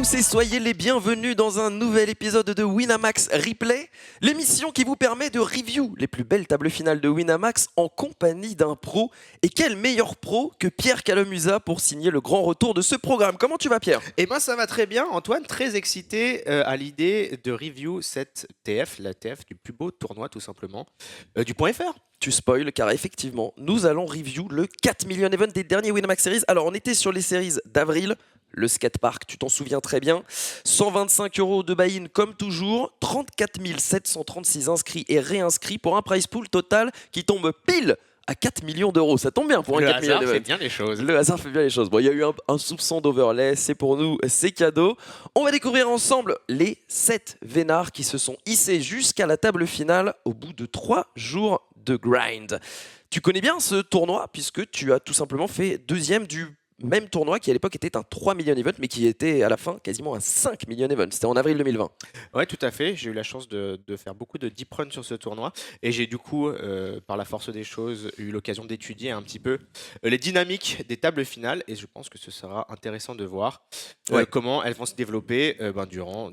tous et soyez les bienvenus dans un nouvel épisode de Winamax Replay, l'émission qui vous permet de review les plus belles tables finales de Winamax en compagnie d'un pro. Et quel meilleur pro que Pierre Calomusa pour signer le grand retour de ce programme. Comment tu vas, Pierre ? Eh ben ça va très bien, Antoine, très excité à l'idée de review cette TF, la TF du plus beau tournoi tout simplement, du point .fr. Tu spoil car effectivement, nous allons review le 4 million event des derniers Winamax Series. Alors on était sur les series d'avril, le skatepark, tu t'en souviens très bien. 125 € de buy-in comme toujours, 34 736 inscrits et réinscrits pour un prize pool total qui tombe pile à 4 millions d'euros. Ça tombe bien pour un Le 4 millions hasard d'event. fait bien les choses. Le hasard fait bien les choses. Bon, il y a eu un soupçon d'overlay, c'est pour nous, c'est cadeau. On va découvrir ensemble les 7 vénards qui se sont hissés jusqu'à la table finale au bout de 3 jours de grind. Tu connais bien ce tournoi puisque tu as tout simplement fait deuxième du même tournoi qui à l'époque était un 3 million event mais qui était à la fin quasiment un 5 million event. C'était en avril 2020. Ouais, tout à fait. J'ai eu la chance de faire beaucoup de deep run sur ce tournoi et j'ai du coup, par la force des choses, eu l'occasion d'étudier un petit peu les dynamiques des tables finales et je pense que ce sera intéressant de voir Ouais. comment elles vont se développer durant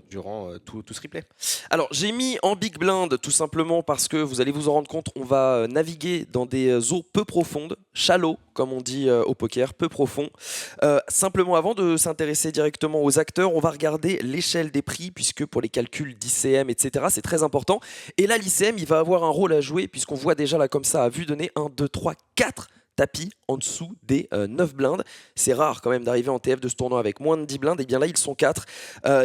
tout ce replay. Alors j'ai mis en big blind tout simplement parce que vous allez vous en rendre compte, on va naviguer dans des eaux peu profondes, shallow comme on dit au poker, peu profond. Simplement avant de s'intéresser directement aux acteurs, on va regarder l'échelle des prix puisque pour les calculs d'ICM, etc. c'est très important. Et là l'ICM il va avoir un rôle à jouer puisqu'on voit déjà là comme ça à vue donnée 1, 2, 3, 4 tapis en dessous des 9 blindes. C'est rare quand même d'arriver en TF de ce tournoi avec moins de 10 blindes. Et bien là, ils sont 4.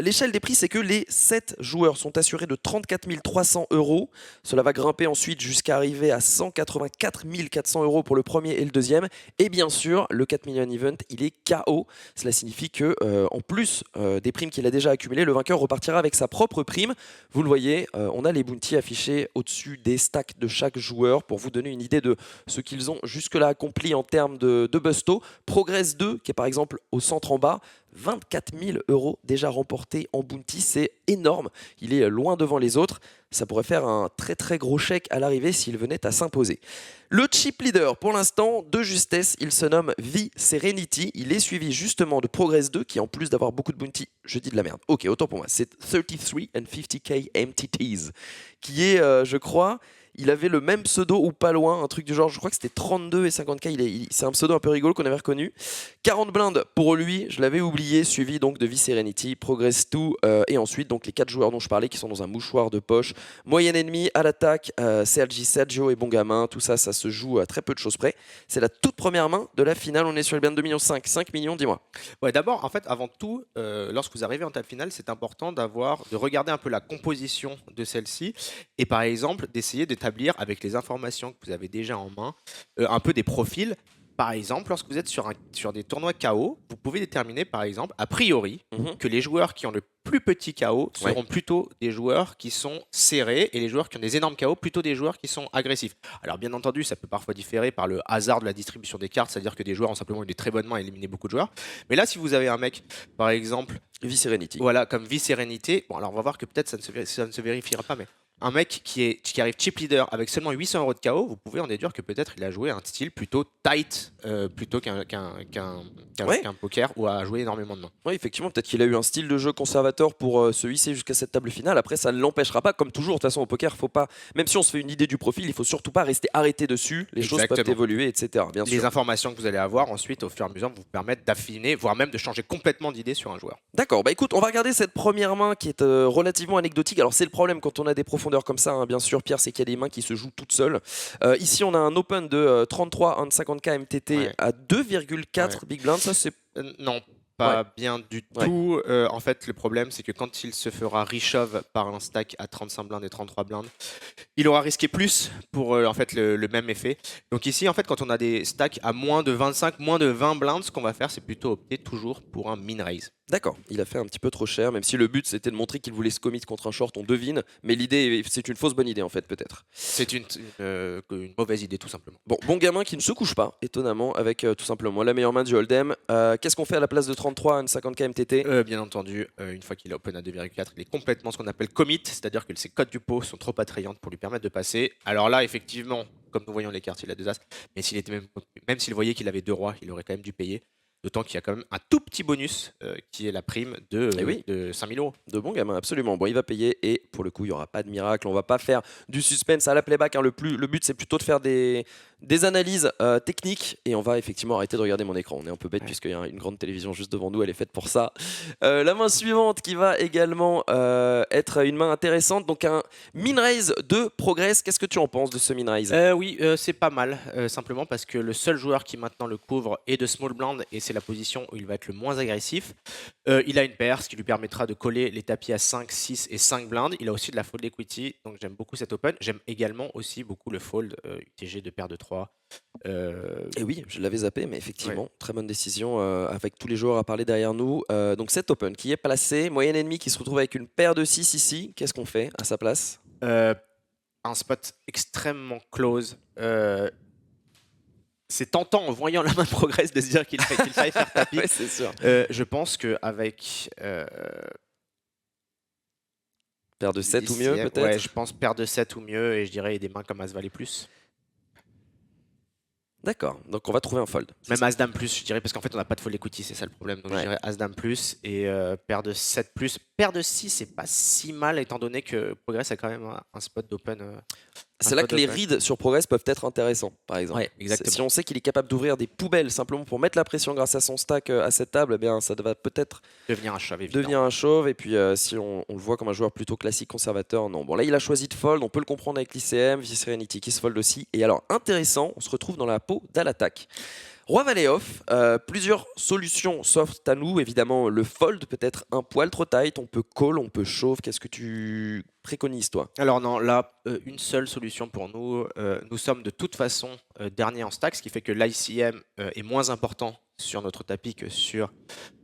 L'échelle des prix, c'est que les 7 joueurs sont assurés de 34 300 €. Cela va grimper ensuite jusqu'à arriver à 184 400 € pour le premier et le deuxième. Et bien sûr, le 4 million event, il est KO. Cela signifie que, en plus des primes qu'il a déjà accumulées, le vainqueur repartira avec sa propre prime. Vous le voyez, on a les bounties affichés au-dessus des stacks de chaque joueur pour vous donner une idée de ce qu'ils ont jusque-là accompli en termes de busto. Progress 2, qui est par exemple au centre en bas, 24 000 € déjà remportés en bounty, c'est énorme. Il est loin devant les autres. Ça pourrait faire un très très gros chèque à l'arrivée s'il venait à s'imposer. Le chip leader, pour l'instant, de justesse, il se nomme V-Serenity. Il est suivi justement de Progress 2, qui en plus d'avoir beaucoup de bounty, je dis de la merde. Ok, autant pour moi, c'est 33 and 50k MTTs, qui est, je crois, il avait le même pseudo ou pas loin, un truc du genre, je crois que c'était 32 et 50k, c'est un pseudo un peu rigolo qu'on avait reconnu. 40 blindes pour lui, je l'avais oublié, suivi donc de V-Serenity, Progress 2 et ensuite donc les 4 joueurs dont je parlais qui sont dans un mouchoir de poche. Moyenne ennemie à l'attaque, Sergio et Bon Gamin, tout ça, ça se joue à très peu de choses près. C'est la toute première main de la finale, on est sur le blind 2 millions 5, 5 millions, dis-moi. Ouais, d'abord, en fait, avant tout, lorsque vous arrivez en table finale, c'est important de regarder un peu la composition de celle-ci et par exemple d'essayer d'établir avec les informations que vous avez déjà en main un peu des profils. Par exemple, lorsque vous êtes sur des tournois KO, vous pouvez déterminer, par exemple, a priori, que les joueurs qui ont le plus petit KO seront plutôt des joueurs qui sont serrés et les joueurs qui ont des énormes KO plutôt des joueurs qui sont agressifs. Alors bien entendu, ça peut parfois différer par le hasard de la distribution des cartes, c'est-à-dire que des joueurs ont simplement eu des très bonnes mains et éliminé beaucoup de joueurs. Mais là, si vous avez un mec, par exemple, V-Serenity. voilà, comme V-Serenity, bon alors on va voir que peut-être ça ne se vérifiera pas, mais un mec qui arrive chip leader avec seulement 800 € de KO, vous pouvez en déduire que peut-être il a joué un style plutôt tight plutôt qu'un poker ou a joué énormément de mains. Oui, effectivement, peut-être qu'il a eu un style de jeu conservateur pour se hisser jusqu'à cette table finale. Après, ça ne l'empêchera pas, comme toujours, de toute façon, au poker, faut pas, même si on se fait une idée du profil, il faut surtout pas rester arrêté dessus. Les choses peuvent évoluer, etc. Bien sûr. Les informations que vous allez avoir ensuite, au fur et à mesure, vous permettent d'affiner, voire même de changer complètement d'idée sur un joueur. D'accord, bah écoute, on va regarder cette première main qui est relativement anecdotique. Alors, c'est le problème quand on a des profondeurs comme ça, hein, bien sûr, Pierre, c'est qu'il y a des mains qui se jouent toutes seules. Ici, on a un open de 33 and 50k MTT à 2,4 big blind. Ça, c'est. Non. Pas bien du tout. En fait, le problème, c'est que quand il se fera reshove par un stack à 35 blindes et 33 blindes, il aura risqué plus pour en fait le même effet. Donc ici, en fait, quand on a des stacks à moins de 25, moins de 20 blindes, ce qu'on va faire, c'est plutôt opter toujours pour un min raise. D'accord, il a fait un petit peu trop cher, même si le but c'était de montrer qu'il voulait se commit contre un short, on devine, mais l'idée, c'est une fausse bonne idée en fait, peut-être. C'est une mauvaise idée, tout simplement. Bon gamin qui ne se couche pas, étonnamment, avec tout simplement la meilleure main du Hold'em. Qu'est-ce qu'on fait à la place de 33 and 50k MTT? Bien entendu, une fois qu'il est open à 2,4, il est complètement ce qu'on appelle commit, c'est-à-dire que ses cotes du pot sont trop attrayantes pour lui permettre de passer. Alors là, effectivement, comme nous voyons les cartes, il a 2 as, mais même s'il voyait qu'il avait 2 rois, il aurait quand même dû payer. d'autant qu'il y a quand même un tout petit bonus qui est la prime de, Et oui, de 5000 euros. de bon gamin, absolument. Bon, il va payer et pour le coup, il n'y aura pas de miracle. On va pas faire du suspense à la playback, hein. Le but, c'est plutôt de faire des analyses techniques et on va effectivement arrêter de regarder mon écran. On est un peu bête Ouais. puisqu'il y a une grande télévision juste devant nous, elle est faite pour ça. La main suivante qui va également être une main intéressante, donc un min raise de Progress. Qu'est-ce que tu en penses de ce min raise? Oui, c'est pas mal, simplement parce que le seul joueur qui maintenant le couvre est de small blind et c'est la position où il va être le moins agressif. Il a une paire, ce qui lui permettra de coller les tapis à 5, 6 et 5 blindes. Il a aussi de la fold equity, donc j'aime beaucoup cet open. J'aime également aussi beaucoup le fold UTG de paire de 3. Et oui, je l'avais zappé, mais Ouais. effectivement, très bonne décision avec tous les joueurs à parler derrière nous. Donc cet open qui est placé, moyenne ennemie qui se retrouve avec une paire de 6 ici. Qu'est-ce qu'on fait à sa place? Un spot extrêmement close. C'est tentant en voyant la main progresse de se dire qu'il faille faire tapis. Ouais, c'est sûr. Je pense qu'avec Paire de 7 ou mieux ouais, peut-être? je pense paire de 7 ou mieux, et je dirais des mains comme As-Valet plus. D'accord, donc on va trouver un fold. Même As-Dame plus, je dirais, parce qu'en fait on n'a pas de fold equity, c'est ça le problème. Donc Ouais. je dirais As-Dame plus et paire de 7 plus. Paire de 6, c'est pas si mal, étant donné que Progress a quand même un spot d'open. C'est là spot que les d'open. rides sur Progress peuvent être intéressants, par exemple. Ouais, exactement. Si on sait qu'il est capable d'ouvrir des poubelles simplement pour mettre la pression grâce à son stack à cette table, eh bien, ça va peut-être Devenir un shove, évidemment. devenir un chauve. Et puis, si on le voit comme un joueur plutôt classique conservateur, non. Bon, là, il a choisi de fold. On peut le comprendre avec l'ICM, V-Serenity qui se fold aussi. Et alors, intéressant, on se retrouve dans la peau d'Al-Attaque. Roi Valet off, plusieurs solutions s'offrent à nous. Évidemment, le fold peut être un poil trop tight. On peut call, on peut chauve. Qu'est-ce que tu préconises, toi? Alors non, là, une seule solution pour nous. Nous sommes de toute façon dernier en stack, ce qui fait que l'ICM est moins important sur notre tapis que sur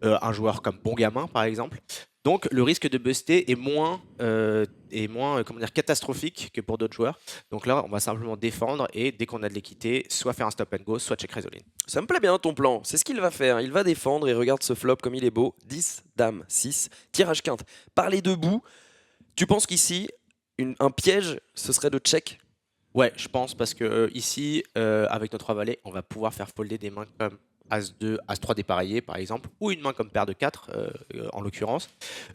un joueur comme Bon Gamin, par exemple. Donc le risque de buster est moins, comment dire, catastrophique que pour d'autres joueurs. Donc là, on va simplement défendre et dès qu'on a de l'équité, soit faire un stop and go, soit check raise all in. Ça me plaît bien ton plan, c'est ce qu'il va faire. Il va défendre et regarde ce flop comme il est beau. 10, dame, 6, tirage quinte. Par les deux bouts, tu penses qu'ici, un piège, ce serait de check? Ouais, je pense, parce que ici, avec notre 3 valets, on va pouvoir faire folder des mains comme As-2, As-3 dépareillé par exemple, ou une main comme paire de 4 en l'occurrence.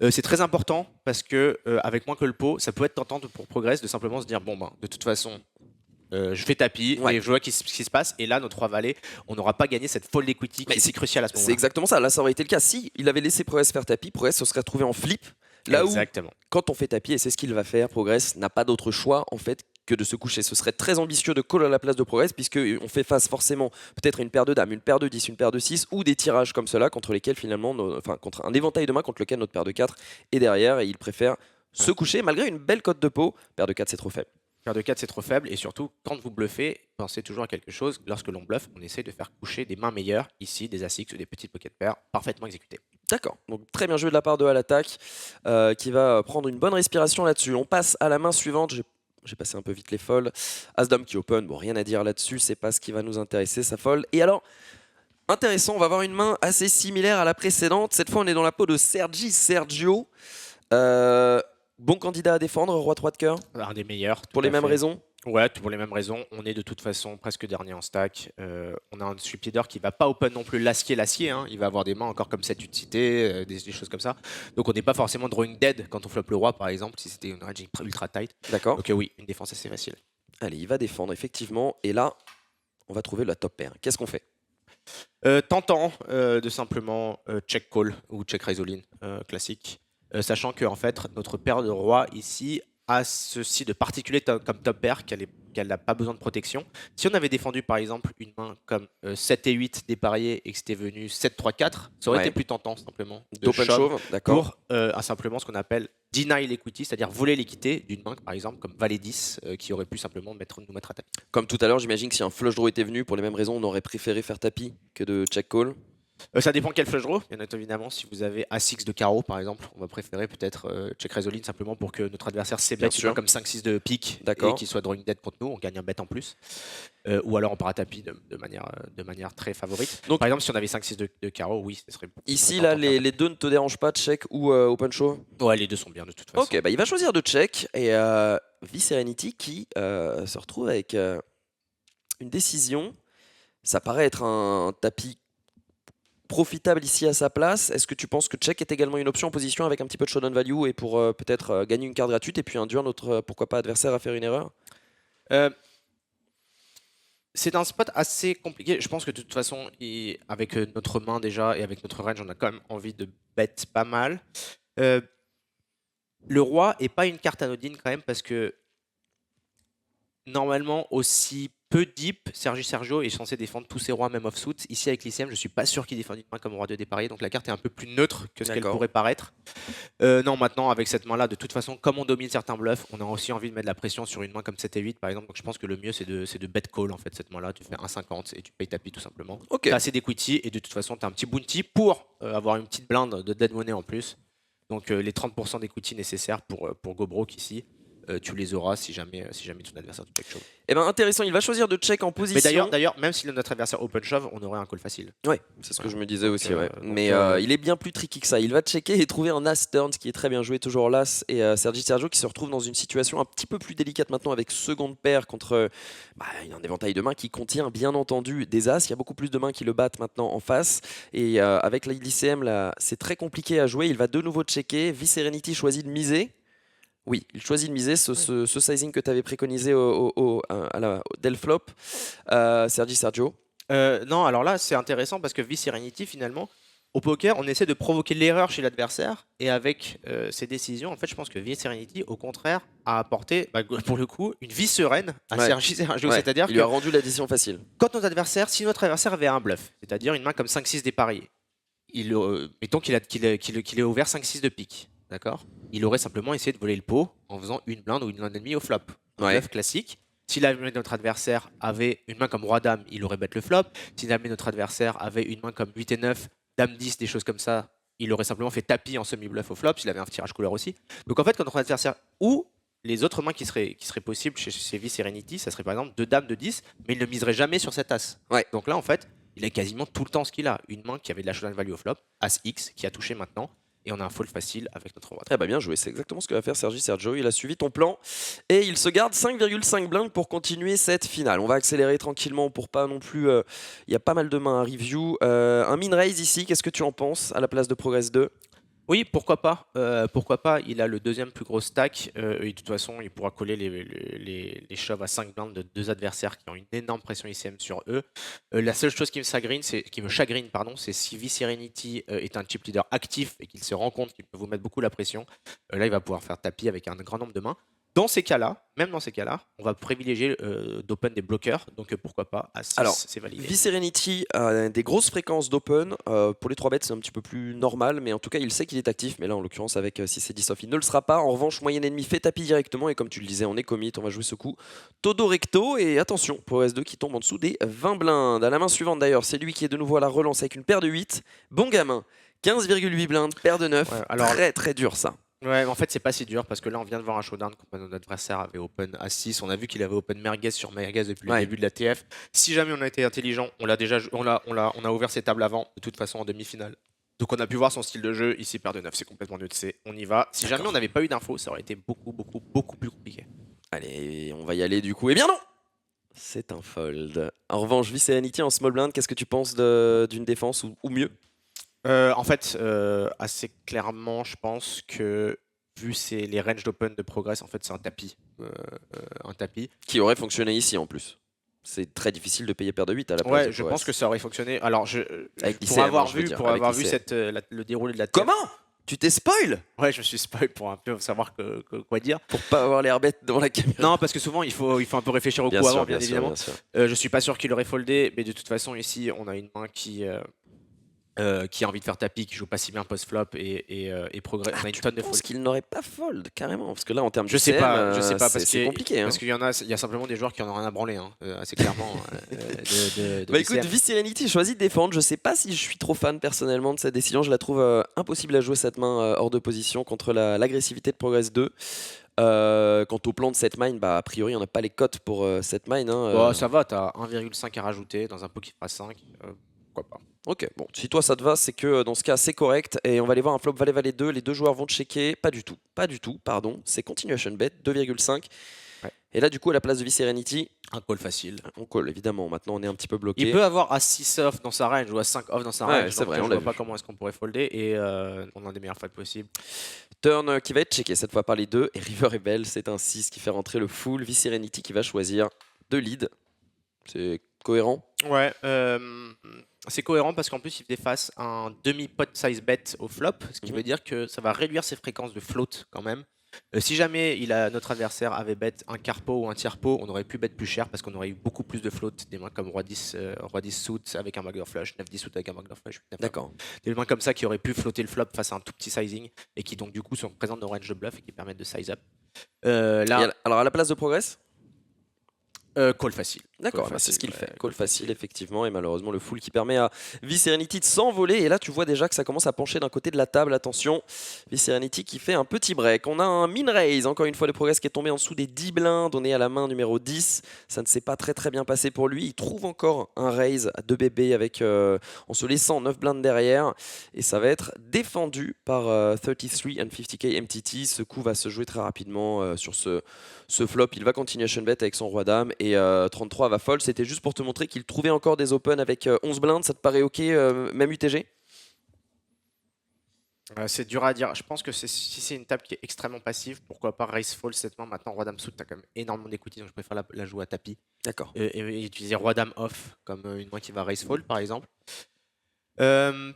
C'est très important parce que avec moins que le pot, ça peut être tentant pour Progress de simplement se dire bon ben de toute façon je fais tapis Ouais. et je vois ce qui se passe, et là nos 3 valets, on n'aura pas gagné cette fold equity qui Mais est si cruciale à ce C'est moment-là. exactement ça, là ça aurait été le cas. Si il avait laissé Progress faire tapis, Progress se serait retrouvé en flip. Là Exactement. où, quand on fait tapis, et c'est ce qu'il va faire, Progress n'a pas d'autre choix en fait que de se coucher. Ce serait très ambitieux de call à la place de Progress, puisqu'on fait face forcément peut-être à une paire de dames, une paire de 10, une paire de 6, ou des tirages comme cela contre lesquels finalement, enfin contre un éventail de mains contre lequel notre paire de 4 est derrière, et il préfère se coucher malgré une belle cote de pot. Paire de 4 c'est trop faible. Paire de 4 c'est trop faible, et surtout quand vous bluffez, pensez toujours à quelque chose. Lorsque l'on bluffe, on essaie de faire coucher des mains meilleures, ici des As-X ou des petites pocket pairs parfaitement exécutées. D'accord, donc très bien joué de la part de Al-Attaque qui va prendre une bonne respiration là-dessus. On passe à la main suivante. J'ai passé un peu vite les folds. As-Dame qui open, bon rien à dire là-dessus, c'est pas ce qui va nous intéresser, ça fold. Et alors, intéressant, on va avoir une main assez similaire à la précédente. Cette fois, on est dans la peau de Sergio. Bon candidat à défendre, roi 3 de cœur, Un des meilleurs. pour les mêmes raisons. Ouais, pour les mêmes raisons. On est de toute façon presque dernier en stack. On a un sweep-leader qui va pas open non plus l'acier, hein. Il va avoir des mains encore comme cette utilité, des choses comme ça. Donc on n'est pas forcément drawing dead quand on flop le roi, par exemple, si c'était une range ultra tight. D'accord. Donc oui, une défense assez facile. Allez, il va défendre, effectivement. Et là, on va trouver la top pair. Qu'est-ce qu'on fait? Tentant de simplement check call ou check raise all in, classique. Sachant que en fait, notre paire de roi ici a ceci de particulier comme top pair qu'elle n'a pas besoin de protection. Si on avait défendu par exemple une main comme 7 et 8 dépareillé et que c'était venu 7, 3, 4, ça aurait Ouais. été plus tentant simplement de D'open shove chauve, d'accord. pour simplement ce qu'on appelle deny l'equity, c'est-à-dire voler l'équité d'une main par exemple comme valet 10 qui aurait pu simplement nous mettre à tapis. Comme tout à l'heure, j'imagine que si un flush draw était venu, pour les mêmes raisons, on aurait préféré faire tapis que de check call. Ça dépend quel flush draw. Bien évidemment, si vous avez As-6 de carreau par exemple, on va préférer peut-être check raise all in simplement pour que notre adversaire Bien s'ébête sûr. comme 5-6 de pique D'accord. et qu'il soit drawing dead contre nous, on gagne un bet en plus. Ou alors on part à tapis de manière très favorite. Donc- Par exemple, si on avait 5-6 de carreau, oui, ce serait Ici, tentant là, de faire les deux ne te dérangent pas, check ou open show? tapis. Ouais, les deux sont bien de toute façon. Ok, bah il va choisir de check. Et V-Serenity qui se retrouve avec une décision. Ça paraît être un tapis profitable ici à sa place. Est-ce que tu penses que check est également une option en position avec un petit peu de showdown value et pour peut-être gagner une carte gratuite et puis induire notre, pourquoi pas, adversaire à faire une erreur? Euh, C'est un spot assez compliqué. Je pense que de toute façon, avec notre main déjà et avec notre range, on a quand même envie de bet pas mal. Euh, le roi est pas une carte anodine quand même parce que normalement, aussi peu deep, Sergio est censé défendre tous ses rois, même off-suit. Ici, avec l'ICM, je suis pas sûr qu'il défende une main comme roi de dépareillé, donc la carte est un peu plus neutre que ce qu'elle D'accord. pourrait paraître. Non, maintenant, avec cette main-là, de toute façon, comme on domine certains bluffs, on a aussi envie de mettre de la pression sur une main comme 7 et 8, par exemple. Donc je pense que le mieux, c'est de bet call, en fait, cette main-là. Tu fais 1,50 et tu payes tapis, tout simplement. Ok. Tu as assez d'equity et de toute façon, tu as un petit bounty pour avoir une petite blinde de dead money en plus. Donc les 30% d'equity nécessaires pour go broke ici. Tu les auras si jamais ton adversaire te check shove. Eh ben intéressant, il va choisir de check en position. Mais d'ailleurs, même si notre adversaire open shove, on aurait un call facile. Ouais, c'est ce que je me disais aussi. Ouais. donc, Mais il est bien plus tricky que ça. Il va checker et trouver un as turn, ce qui est très bien joué, toujours l'as. Et Sergio qui se retrouve dans une situation un petit peu plus délicate maintenant avec seconde paire contre un éventail de mains qui contient bien entendu des as. Il y a beaucoup plus de mains qui le battent maintenant en face. Et avec l'ICM, là, c'est très compliqué à jouer. Il va de nouveau checker. V-Serenity choisit de miser. Oui, il choisit de miser ce sizing que tu avais préconisé dès le flop. Sergio. Non, alors là, c'est intéressant parce que V-Serenity, finalement, au poker, on essaie de provoquer l'erreur chez l'adversaire. Et avec ces décisions, en fait, je pense que V-Serenity, au contraire, a apporté, pour le coup, une vie sereine à Sergio. Ouais, C'est-à-dire il lui a rendu la décision facile. si notre adversaire avait un bluff, c'est-à-dire une main comme 5-6 dépareillé, mettons qu'il ait ouvert 5-6 de pique, d'accord? Il aurait simplement essayé de voler le pot en faisant une blinde ou une blinde et demie au flop. Un bluff classique. Si notre adversaire avait une main comme roi-dame, il aurait bet le flop. Si notre adversaire avait une main comme 8 et 9, dame 10, des choses comme ça, il aurait simplement fait tapis en semi-bluff au flop, s'il avait un tirage couleur aussi. Donc en fait, quand notre adversaire, ou les autres mains qui seraient possibles chez V-Serenity, ça serait par exemple 2 dames de 10, mais il ne miserait jamais sur cet as. Ouais. Donc là, en fait, il a quasiment tout le temps ce qu'il a. Une main qui avait de la showdown value au flop, as X, qui a touché maintenant. Et on a un fold facile avec notre roi. Eh ben bien joué, c'est exactement ce que va faire Sergio. Il a suivi ton plan et il se garde 5,5 blindes pour continuer cette finale. On va accélérer tranquillement pour pas non plus... Il y a pas mal de mains à review. Un min raise ici, qu'est-ce que tu en penses à la place de Progress 2? Oui, pourquoi pas. Pourquoi pas. Il a le deuxième plus gros stack. Et de toute façon, il pourra coller les shoves à 5 blindes de deux adversaires qui ont une énorme pression ICM sur eux. La seule chose qui me chagrine, c'est si V-Serenity est un chip leader actif et qu'il se rend compte qu'il peut vous mettre beaucoup la pression. Là, il va pouvoir faire tapis avec un grand nombre de mains. Même dans ces cas-là, on va privilégier d'open des bloqueurs. Donc pourquoi pas à 6, Alors, c'est validé. V-Serenity a des grosses fréquences d'open. Pour les 3 bêtes, c'est un petit peu plus normal. Mais en tout cas, il sait qu'il est actif. Mais là, en l'occurrence, avec 6 et 10 off, il ne le sera pas. En revanche, moyenne ennemi fait tapis directement. Et comme tu le disais, on est commit. On va jouer ce coup. Todo recto. Et attention, pour S2 qui tombe en dessous des 20 blindes. À la main suivante d'ailleurs, c'est lui qui est de nouveau à la relance avec une paire de 8. Bon gamin. 15,8 blindes, paire de 9. Ouais, alors... Très très dur ça. Ouais, mais en fait, c'est pas si dur parce que là, on vient de voir un showdown quand notre adversaire avait open à 6. On a vu qu'il avait open merguez sur merguez depuis le début de la TF. Si jamais on a été intelligent, on a ouvert ses tables avant, de toute façon en demi-finale. Donc on a pu voir son style de jeu. Ici, paire de 9, c'est complètement nul. On y va. Si jamais on n'avait pas eu d'infos, ça aurait été beaucoup plus compliqué. Allez, on va y aller du coup. Eh bien non! C'est un fold. En revanche, V-Serenity en small blind, qu'est-ce que tu penses d'une défense ou mieux? En fait, assez clairement, je pense que vu les ranges d'open de Progress, en fait, c'est un tapis. Un tapis. Qui aurait fonctionné ici en plus. C'est très difficile de payer paire de 8 à la place. Ouais, je pense que ça aurait fonctionné. Alors, pour avoir vu le déroulé de la TF. Comment? Tu t'es spoil? Ouais, je me suis spoil pour un peu savoir quoi dire. Pour pas avoir l'air bête devant la caméra. Non, parce que souvent, il faut un peu réfléchir au coup avant, bien évidemment. Je suis pas sûr qu'il aurait foldé, mais de toute façon, ici, on a une main qui a envie de faire tapis, qui joue pas si bien post-flop et Progress. On a une tonne de fold. Qu'il n'aurait pas fold carrément, parce que là en termes de je sais pas parce que c'est compliqué. Parce qu'il y a simplement des joueurs qui en ont rien à branler, assez clairement. Bah écoute, V-Serenity choisit de défendre. Je sais pas si je suis trop fan personnellement de cette décision. Je la trouve impossible à jouer cette main hors de position contre l'agressivité de Progress 2. Quant au plan de cette mine, a priori on n'a pas les cotes pour cette mine. Ça va, t'as 1,5 à rajouter dans un pot qui fera 5. Pourquoi pas. Ok, bon, si toi ça te va, c'est que dans ce cas c'est correct. Et on va aller voir un flop valet-valet 2. Les deux joueurs vont checker. Pas du tout, pardon. C'est continuation bet, 2,5. Ouais. Et là, du coup, à la place de V-Serenity, Un call facile. on call, évidemment. Maintenant, on est un petit peu Il bloqué. peut avoir à 6 off dans sa range ou à 5 off dans sa Ouais, range. c'est Donc vrai, je on l'a vois pas vu. comment est-ce qu'on pourrait folder. Et on a des meilleures fights possibles. Turn qui va être checké cette fois par les deux. Et River Rebel, c'est un 6 qui fait rentrer le full. V-Serenity qui va choisir de lead. C'est cohérent. Ouais, c'est cohérent parce qu'en plus il fait face à un demi-pot size bet au flop, ce qui Mhm. veut dire que ça va réduire ses fréquences de float quand même. Si jamais notre adversaire avait bet un quart pot ou un tiers pot, on aurait pu bet plus cher parce qu'on aurait eu beaucoup plus de float, des mains comme Roi 10, Roi 10 suit avec un backdoor flush, 9-10 suit avec un backdoor flush, 8-9 D'accord. des mains comme ça qui auraient pu flotter le flop face à un tout petit sizing et qui donc du coup sont présentes dans le range de bluff et qui permettent de size up. Là, Alors, à la place de Progress, call facile. d'accord, Call bah, c'est ce qu'il facile, fait. ouais, Call facile, effectivement, et malheureusement le full qui permet à V-Serenity de s'envoler. Et là, tu vois déjà que ça commence à pencher d'un côté de la table. Attention, V-Serenity qui fait un petit break. On a un min raise, encore une fois, le Progress qui est tombé en dessous des 10 blindes. On est à la main numéro 10. Ça ne s'est pas très bien passé pour lui. Il trouve encore un raise à 2 bébés avec, en se laissant 9 blindes derrière. Et ça va être défendu par 33 and 50k MTT. Ce coup va se jouer très rapidement sur ce flop. Il va continuation bet avec son roi dame et 33 va fold. C'était juste pour te montrer qu'il trouvait encore des open avec 11 blindes. Ça te paraît ok, même UTG? C'est dur à dire. Je pense que si c'est une table qui est extrêmement passive, pourquoi pas raise fall cette main. Maintenant, Roi Dame Suit, t'as quand même énormément d'equity, donc je préfère la jouer à tapis. D'accord. Et utiliser Roi Dame off comme une main qui va raise fall par exemple. Euh,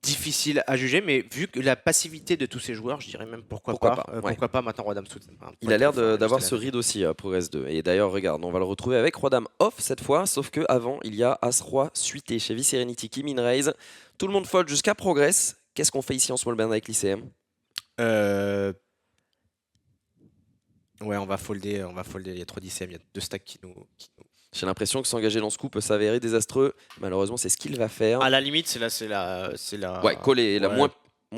Difficile à juger, mais vu que la passivité de tous ces joueurs, je dirais même pourquoi pas. Ouais. Pourquoi pas maintenant Roi Dame Suit. Il a l'air d'avoir ce read aussi à Progress 2. Et d'ailleurs, regarde, on va le retrouver avec Roi Dame off cette fois, sauf que avant il y a As Roi suité chez V-Serenity qui min raise. Tout le monde fold jusqu'à Progress. Qu'est-ce qu'on fait ici en small blind avec l'ICM? Ouais, on va folder. Il y a 3 DCM, il y a 2 stacks qui nous. J'ai l'impression que s'engager dans ce coup peut s'avérer désastreux. Malheureusement, c'est ce qu'il va faire. À la limite, c'est la. Ouais, coller la moins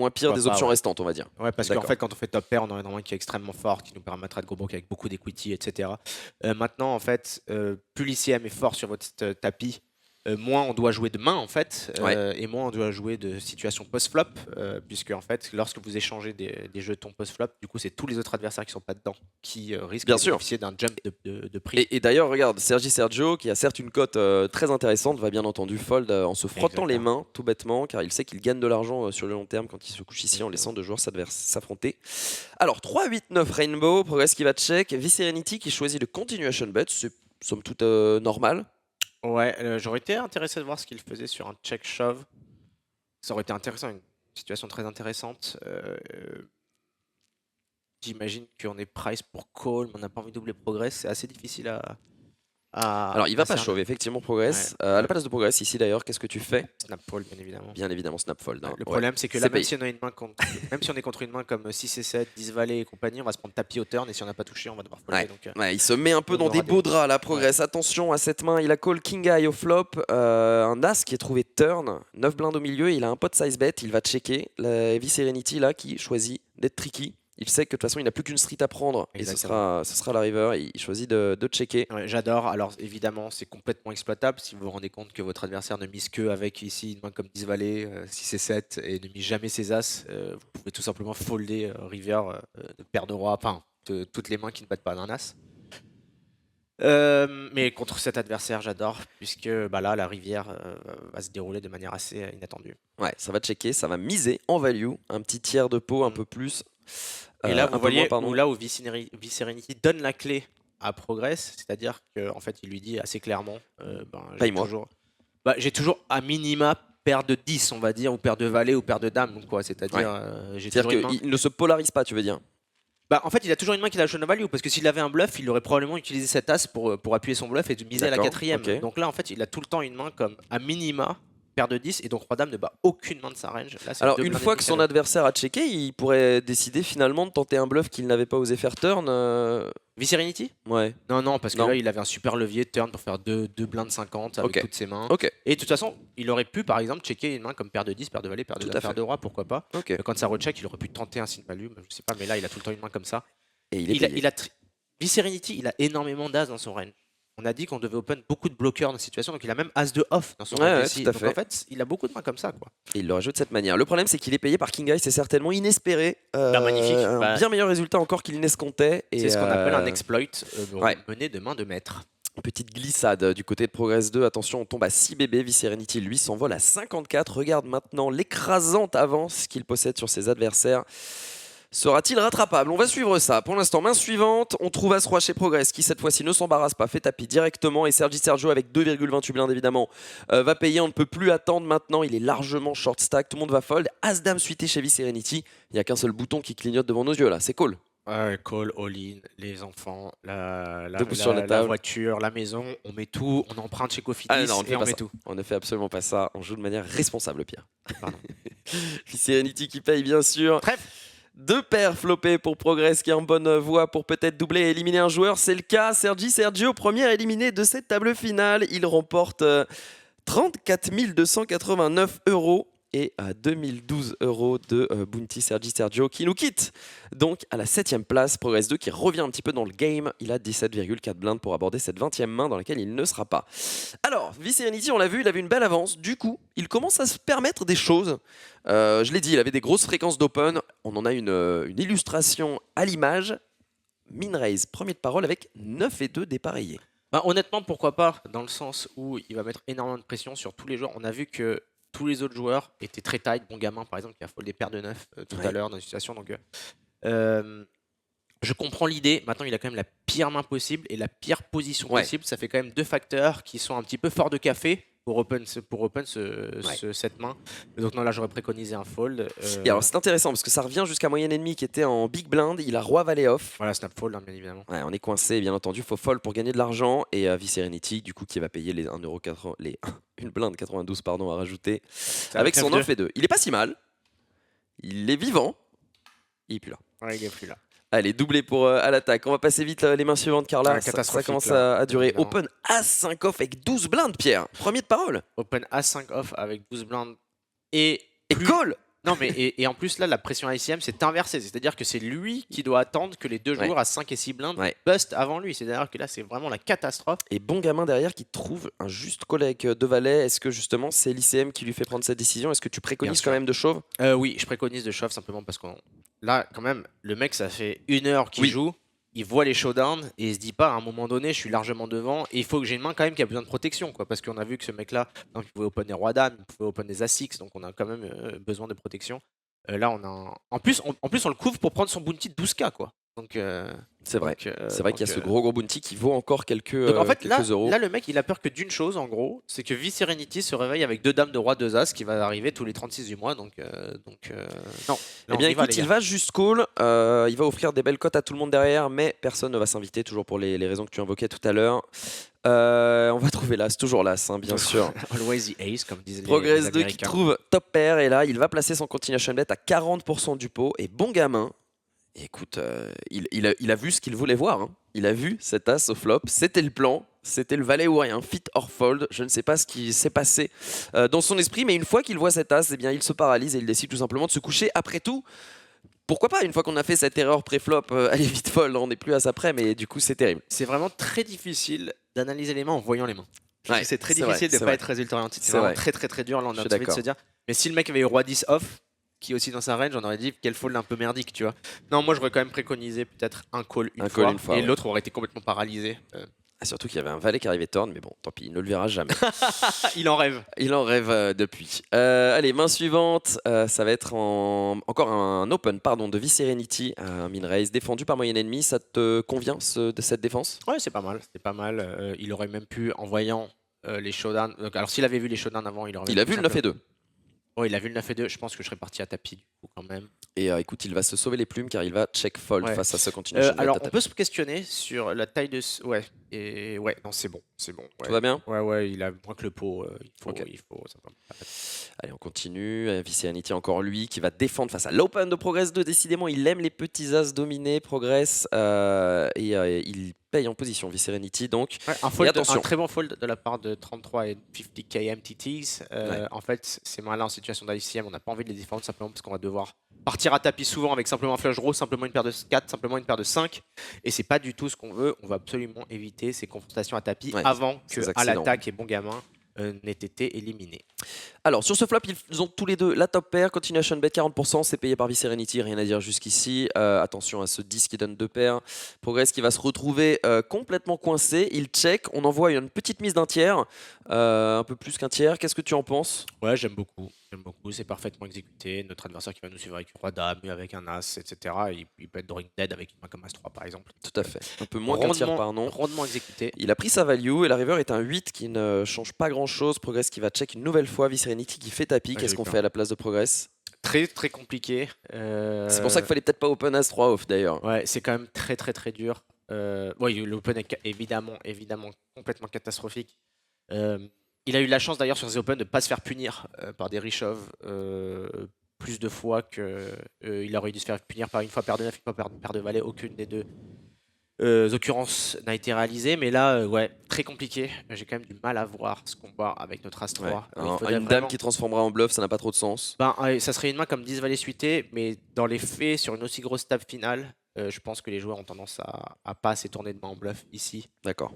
pire pourquoi des pas, options ouais. restantes, on va dire. Ouais, parce qu'en D'accord. fait, quand on fait top pair, on a une main qui est extrêmement forte, qui nous permettra de go broke avec beaucoup d'equity, etc. Maintenant, en fait, plus l'ICM est fort sur votre tapis, moins on doit jouer de main, en fait, et moins on doit jouer de situation post-flop, puisque, en fait, lorsque vous échangez des jetons post-flop, du coup, c'est tous les autres adversaires qui sont pas dedans qui risquent Bien de sûr. bénéficier d'un jump de prix. Et d'ailleurs, regarde, Sergio, qui a certes une cote très intéressante, va bien entendu fold en se frottant les mains, tout bêtement, car il sait qu'il gagne de l'argent sur le long terme quand il se couche ici en laissant deux joueurs s'affronter. Alors, 3-8-9 Rainbow, Progress qui va check, V-Serenity qui choisit le continuation bet, c'est somme toute normal. Ouais, j'aurais été intéressé de voir ce qu'il faisait sur un check shove. Ça aurait été intéressant, une situation très intéressante. J'imagine qu'on est price pour call, mais on n'a pas envie de doubler Progress. C'est assez difficile à. Alors, il va pas shove, effectivement, Progress. Ouais. À la place de Progress, ici d'ailleurs, qu'est-ce que tu fais? Snap fold, bien évidemment. Bien évidemment, snap fold. Hein. Le problème, c'est que là, c'est même payé. si, on a une main même si on est contre une main comme 6 et 7, 10 valets et compagnie, on va se prendre tapis au turn, et si on n'a pas touché, on va devoir folder. Ouais. Donc, Ouais, il se met un peu on dans aura des beaux des- draps là, Progress. Attention à cette main, il a call King Eye au flop, un As qui est trouvé turn, 9 blindes au milieu, il a un pot size bet, il va checker. La V-Serenity là qui choisit d'être tricky. Il sait que de toute façon il n'a plus qu'une street à prendre et ce sera la river, il choisit de checker. Ouais, j'adore. Alors évidemment, c'est complètement exploitable si vous vous rendez compte que votre adversaire ne mise que avec ici une main comme 10 valets, 6 et 7 et ne mise jamais ses as. Vous pouvez tout simplement folder river de paire de roi, enfin de toutes les mains qui ne battent pas d'un as. Mais contre cet adversaire, j'adore, puisque bah là, la rivière va se dérouler de manière assez inattendue. Ouais, ça va checker, ça va miser en value, un petit tiers de pot, un peu plus. Et là, un vous peu voyez, moins, où là où V-Serenity donne la clé à Progress, c'est-à-dire qu'en fait, il lui dit assez clairement, Paye-moi. j'ai toujours à minima paire de 10, on va dire, ou paire de valet ou paire de dame, donc quoi, c'est-à-dire j'ai toujours une main. C'est-à-dire qu'il ne se polarise pas, tu veux dire? Bah, en fait, il a toujours une main qui a la no value, parce que s'il avait un bluff, il aurait probablement utilisé cet as pour appuyer son bluff et de miser à la quatrième. Ok. Donc là, en fait, il a tout le temps une main comme à minima paire de 10, et donc Roi Dame ne bat aucune main de sa range. Là, Alors une fois que son adversaire a checké, il pourrait décider finalement de tenter un bluff qu'il n'avait pas osé faire turn. V-Serenity? Ouais. Non, parce que là, il avait un super levier de turn pour faire deux blindes 50 avec toutes ses mains. Et de toute façon, il aurait pu, par exemple, checker une main comme paire de 10, paire de valet, paire de dame, paire de roi, pourquoi pas. Quand ça recheck, il aurait pu tenter un sin value, je sais pas, mais là, il a tout le temps une main comme ça. Et V-Serenity, il a énormément d'as dans son range. on a dit qu'on devait open beaucoup de bloqueurs dans cette situation, donc il a même As de off dans son Ouais, range ouais, ici. tout à Donc fait. en fait, il a beaucoup de mains comme ça, quoi. Et il le rajoute de cette manière. Le problème, c'est qu'il est payé par King Eye, c'est certainement inespéré. Bah, magnifique. Un Bah, bien meilleur résultat encore qu'il n'escomptait. c'est Et ce qu'on appelle un exploit ouais. mené de main de maître. Petite glissade du côté de Progress 2. Attention, on tombe à 6 bébés. V-Serenity, lui, s'envole à 54. Regarde maintenant l'écrasante avance qu'il possède sur ses adversaires. Sera-t-il rattrapable? On va suivre ça. Pour l'instant, main suivante, on trouve As-Roi chez Progress qui cette fois-ci ne s'embarrasse pas, fait tapis directement. Et Sergio avec 2,28 blindes évidemment va payer. On ne peut plus attendre maintenant. Il est largement short stack. Tout le monde va fold. As-Dame suité chez V-Serenity. Il n'y a qu'un seul bouton qui clignote devant nos yeux là. C'est cool. Ouais, call, all-in, les enfants, Debout sur la table. voiture, la maison, on met tout, on emprunte chez Cofidis Ah non, on ne et fait on pas met ça. tout. On ne fait absolument pas ça. On joue de manière responsable, Pierre. Pardon. V-Serenity qui paye bien sûr. Trèfle. 2 paires flopées pour Progress qui est en bonne voie pour peut-être doubler et éliminer un joueur. C'est le cas. Sergio, premier éliminé de cette table finale. Il remporte 34 289 € et 2012 € de Bounty Sergio qui nous quitte. Donc à la 7ème place, Progress 2 qui revient un petit peu dans le game. Il a 17,4 blindes pour aborder cette 20e main dans laquelle il ne sera pas. Alors, V-Serenity, on l'a vu, il avait une belle avance. Du coup, il commence à se permettre des choses. Je l'ai dit, il avait des grosses fréquences d'open. On en a une illustration à l'image. Min raise, premier de parole avec 9 et 2 dépareillés. Bah, honnêtement, pourquoi pas, dans le sens où il va mettre énormément de pression sur tous les joueurs. On a vu que tous les autres joueurs étaient très tight. Bon gamin, par exemple, qui a fold des paires de 9 tout à l'heure dans une situation. Donc, je comprends l'idée. Maintenant, il a quand même la pire main possible et la pire position possible. Ça fait quand même 2 facteurs qui sont un petit peu forts de café pour open cette main. Donc non, là, j'aurais préconisé un fold. Et alors, c'est intéressant parce que ça revient jusqu'à moyenne ennemie qui était en big blind. Il a roi valet off. Voilà, snap fold, hein, bien évidemment. Ouais, on est coincé, bien entendu. Il faut fold pour gagner de l'argent. Et V-Serenity, du coup, qui va payer les 1,80 €, une blinde 92 pardon, à rajouter avec son 9 et 2. Il est pas si mal. Il est vivant. Il est plus là. Ouais, il est plus là. Allez, doublé pour à l'attaque. On va passer vite les mains suivantes car là, ça commence à durer. Évidemment. Open As-5 off avec 12 blindes, Pierre. Premier de parole. Open As-5 off avec 12 blindes et call. Non, mais et en plus, là, la pression ICM, c'est inversé. C'est-à-dire que c'est lui qui doit attendre que les deux joueurs à 5 et 6 blindes bust avant lui. C'est-à-dire que là, c'est vraiment la catastrophe. Et bon gamin derrière qui trouve un juste call avec 2 valets. Est-ce que justement, c'est l'ICM qui lui fait prendre cette décision? Est-ce que tu préconises quand même de shove? Oui, je préconise de shove simplement parce que là, quand même, le mec, ça fait 1 heure qu'il joue. Il voit les showdowns et il se dit pas à un moment donné je suis largement devant et il faut que j'ai une main quand même qui a besoin de protection, quoi, parce qu'on a vu que ce mec là il pouvait open des rois dames, il pouvait open des as-6, donc on a quand même besoin de protection. Là on a en plus on le couvre pour prendre son bounty de 12K, quoi. Donc c'est vrai. C'est vrai qu'il y a ce gros bounty qui vaut encore quelques donc en fait quelques euros. Là le mec il a peur que d'une chose en gros, c'est que V-Serenity se réveille avec 2 dames de roi 2 as qui va arriver tous les 36 du mois, donc non. Eh bien écoute, il va juste call, il va offrir des belles cotes à tout le monde derrière, mais personne ne va s'inviter, toujours pour les raisons que tu invoquais tout à l'heure. On va trouver l'as, toujours l'as, hein, bien sûr. Always the ace, comme disent Progress les 2 qui trouve top pair, et là il va placer son continuation bet à 40% du pot, et bon gamin. Et écoute, il a vu ce qu'il voulait voir, hein. Il a vu cet as au flop, c'était le plan, c'était le valet ou rien, fit or fold. Je ne sais pas ce qui s'est passé dans son esprit, mais une fois qu'il voit cet as, eh bien, il se paralyse et il décide tout simplement de se coucher. Après tout, pourquoi pas, une fois qu'on a fait cette erreur pré-flop, aller vite fold, on n'est plus à ça près, mais du coup c'est terrible. C'est vraiment très difficile d'analyser les mains en voyant les mains. Ouais, c'est très difficile de ne pas être résultat orienté. C'est vraiment très dur. Là, on a envie de se dire. Mais si le mec avait eu roi 10 off, qui est aussi dans sa range, on aurait dit quel fold un peu merdique, tu vois. Non, moi j'aurais quand même préconisé peut-être un call une fois, et l'autre aurait été complètement paralysé. Surtout qu'il y avait un valet qui arrivait turn, mais bon, tant pis, il ne le verra jamais. Il en rêve. Il en rêve depuis. Allez, main suivante, ça va être encore un open de V-Serenity, un min raise défendu par moyenne ennemie. Ça te convient de cette défense? Ouais, c'est pas mal. Il aurait même pu, en voyant les showdowns. Alors s'il avait vu les showdowns avant, il aurait. Il a vu le 9 et 2. Oh, il a vu le 9 et 2, je pense que je serais parti à tapis du coup quand même. Et écoute, il va se sauver les plumes car il va check fold face à ce continuation. Alors on peut se questionner sur la taille de... non c'est bon. Tout va bien? Ouais, il a moins que le pot, il faut ça Allez, on continue. V-Serenity encore lui qui va défendre face à l'open de Progress 2. Décidément, il aime les petits as dominés, Progress, et il paye en position V-Serenity donc. Un très bon fold de la part de 33 et 50k MTTs. En fait, ces mains-là en situation d'ICM, on n'a pas envie de les défendre simplement parce qu'on va devoir partir à tapis souvent avec simplement un flush draw, simplement une paire de 4, simplement une paire de 5. Et c'est pas du tout ce qu'on veut. On va absolument éviter ces confrontations à tapis Ouais, avant ces que à accidents. l'attaque et bon gamin n'aient été éliminés. Alors sur ce flop, ils ont tous les deux la top pair, continuation bet 40%, c'est payé par V-Serenity, rien à dire jusqu'ici. Attention à ce 10 qui donne deux paires. Progress qui va se retrouver complètement coincé, il check, on envoie une petite mise d'un tiers, un peu plus qu'un tiers. Qu'est-ce que tu en penses? Ouais, j'aime beaucoup. C'est parfaitement exécuté. Notre adversaire qui va nous suivre avec roi dame, avec un as, etc. Il peut être drawing dead avec une main comme as 3 par exemple. Tout à fait, un peu moins qu'un tiers par non. Rondement exécuté. Il a pris sa value et la river est un 8 qui ne change pas grand chose. Progress qui va check une nouvelle fois, V-Serenity qui fait tapis. Qu'est-ce qu'on fait à la place de Progress? Très très compliqué. C'est pour ça qu'il fallait peut-être pas open as 3 off d'ailleurs. Ouais, c'est quand même très dur. Oui, l'open est évidemment complètement catastrophique. Il a eu la chance d'ailleurs sur The Open de ne pas se faire punir par des Rishov plus de fois qu'il aurait dû se faire punir par une fois paire de 9, une fois paire de valet. Aucune des deux occurrences n'a été réalisée. Mais là, ouais, très compliqué. J'ai quand même du mal à voir ce combat avec notre As 3. Ouais. Une dame qui transformera en bluff, ça n'a pas trop de sens. Ben, ça serait une main comme 10 valets suités, mais dans les faits, sur une aussi grosse table finale, je pense que les joueurs ont tendance à pas assez tourner de main en bluff ici. D'accord.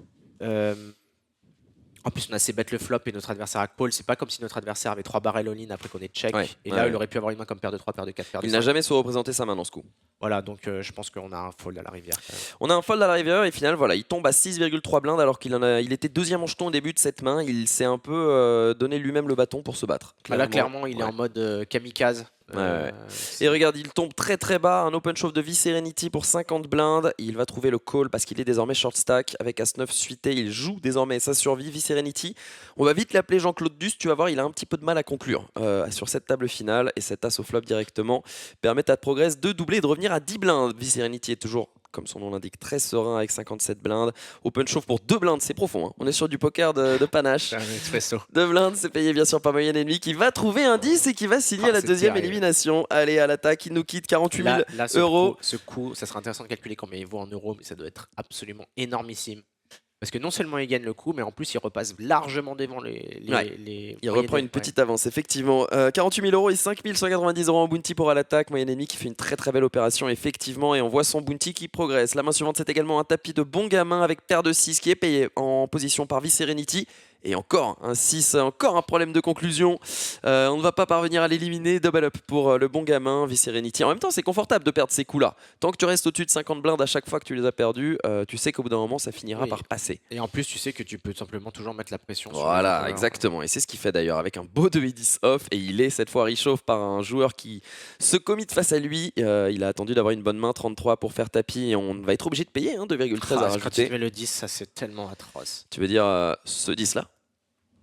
En plus, on a assez bet le flop et notre adversaire a call. C'est pas comme si notre adversaire avait 3 barrels all-in après qu'on ait check. Ouais, et là, il aurait pu avoir une main comme paire de 3, paire de 4, paire de 5. Il n'a jamais représenté sa main dans ce coup. Voilà, donc je pense qu'on a un fold à la rivière. Quand même. On a un fold à la rivière et final, voilà, il tombe à 6,3 blindes alors il était deuxième en jeton au début de cette main. Il s'est un peu donné lui-même le bâton pour se battre. Là, clairement, il est en mode kamikaze. Et regarde, il tombe très bas, un open shove de V-Serenity pour 50 blindes. Il va trouver le call parce qu'il est désormais short stack avec As-9 suité. Il joue désormais sa survie. V-Serenity, on va vite l'appeler Jean-Claude Duss. Tu vas voir, il a un petit peu de mal à conclure sur cette table finale. Et cet as au flop directement permet à Progress de doubler et de revenir à 10 blindes. V-Serenity est toujours, comme son nom l'indique, très serein avec 57 blindes. Open shove pour 2 blindes, c'est profond. Hein. On est sur du poker de panache. 2 blindes, c'est payé bien sûr par moyenne ennemi qui va trouver un 10 et qui va signer la deuxième élimination. Allez, à l'attaque, il nous quitte 48 000 euros. Ce coup, ça sera intéressant de calculer combien il vaut en euros, mais ça doit être absolument énormissime. Parce que non seulement il gagne le coup, mais en plus il repasse largement devant il reprend une petite avance, effectivement. 48 000 euros et 5 190 euros en bounty pour à l'attaque. Moyen ennemi qui fait une très belle opération, effectivement. Et on voit son bounty qui progresse. La main suivante, c'est également un tapis de bon gamin avec paire de 6 qui est payé en position par V-Serenity. Et encore un 6, encore un problème de conclusion. On ne va pas parvenir à l'éliminer. Double up pour le bon gamin, V-Serenity. En même temps, c'est confortable de perdre ces coups-là. Tant que tu restes au-dessus de 50 blindes à chaque fois que tu les as perdus, tu sais qu'au bout d'un moment, ça finira par passer. Et en plus, tu sais que tu peux simplement toujours mettre la pression sur voilà, exactement. Et c'est ce qu'il fait d'ailleurs avec un beau 2 et 10 off. Et il est cette fois réchauffe par un joueur qui se commit face à lui. Il a attendu d'avoir une bonne main, 33 pour faire tapis. Et on va être obligé de payer 2,13 à rajouter. Quand tu mets le 10, ça c'est tellement atroce. Tu veux dire ce 10-là?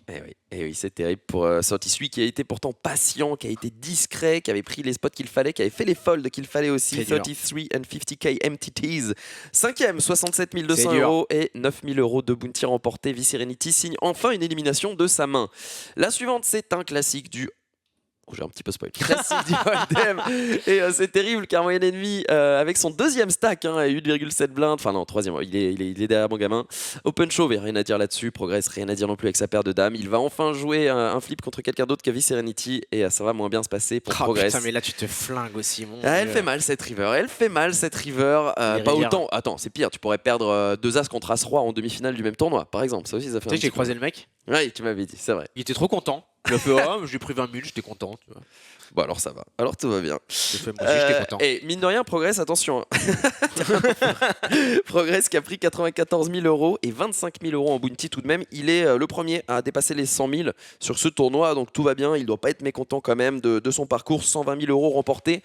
Eh oui, c'est terrible pour celui qui a été pourtant patient, qui a été discret, qui avait pris les spots qu'il fallait, qui avait fait les folds qu'il fallait aussi. 33 and 50k MTTs. 5ème, 67 200 euros et 9 000 euros de bounty remporté. V-Serenity signe enfin une élimination de sa main. La suivante, c'est un classique du... j'ai un petit peu spoil. Classique du Hold'em. Et c'est terrible car moyen ennemi avec son deuxième stack à 8,7 blindes. Enfin non, troisième, il est derrière mon gamin. Open shove, et rien à dire là-dessus. Progress, rien à dire non plus avec sa paire de dames. Il va enfin jouer un flip contre quelqu'un d'autre que V-Serenity et ça va moins bien se passer pour Progress. Putain, mais là tu te flingues aussi, mon elle fait mal cette river. Pas autant. Attends, c'est pire. Tu pourrais perdre 2 as contre as-roi en demi-finale du même tournoi, par exemple. Ça aussi, ça fait. Tu sais que j'ai croisé le mec. Oui, tu m'avais dit, c'est vrai. Il était trop content. Il a fait j'ai pris 20 000, j'étais content. Tu vois. Bon, alors ça va. Alors tout va bien. J'ai fait, moi aussi, j'étais content. Et mine de rien, Progress, attention. Progress qui a pris 94 000 euros et 25 000 euros en bounty tout de même. Il est le premier à dépasser les 100 000 sur ce tournoi, donc tout va bien. Il ne doit pas être mécontent quand même de son parcours. 120 000 euros remportés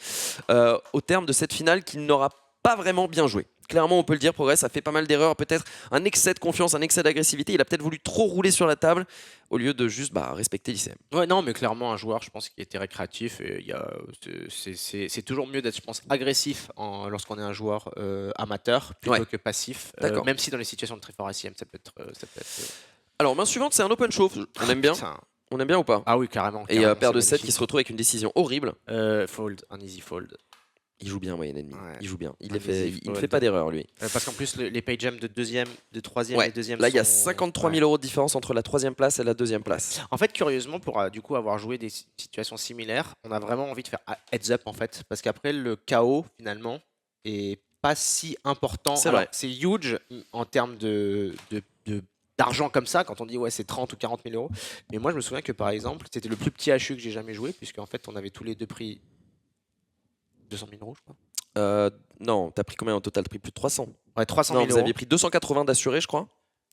au terme de cette finale qu'il n'aura pas vraiment bien joué. Clairement, on peut le dire, Progress a fait pas mal d'erreurs, peut-être un excès de confiance, un excès d'agressivité. Il a peut-être voulu trop rouler sur la table au lieu de juste respecter l'ICM. Ouais, non, mais clairement, un joueur, je pense, qui était récréatif. C'est toujours mieux d'être, je pense, agressif lorsqu'on est un joueur amateur plutôt que passif. Même si dans les situations de très fort ICM, ça peut être. Alors, main suivante, c'est un open shove. On aime bien. On aime bien ou pas? Ah oui, carrément. Et paire de 7 qui se retrouve avec une décision horrible. Fold, un easy fold. Il joue bien, moyenne ennemie. Ouais. Il joue bien. Il Invisif, ne ouais, fait pas d'erreur, lui. Parce qu'en plus, les pay jam de deuxième, de troisième Ouais. et deuxième Là, il y a sont- 53 000 ouais. euros de différence entre la 3e place et la 2e place. En fait, curieusement, pour du coup avoir joué des situations similaires, on a vraiment envie de faire heads up en fait, parce qu'après le chaos finalement est pas si important. C'est Alors, vrai. c'est huge en termes d'argent comme ça, quand on dit ouais c'est 30 ou 40 000 euros. Mais moi je me souviens que par exemple, c'était le plus petit HU que j'ai jamais joué, puisqu'en fait on avait tous les deux pris 200 000 euros, je crois. Non, t'as pris combien au total? T'as pris plus de 300. Ouais, 300 Non, 000 vous euros. aviez pris 280 d'assurés, je crois.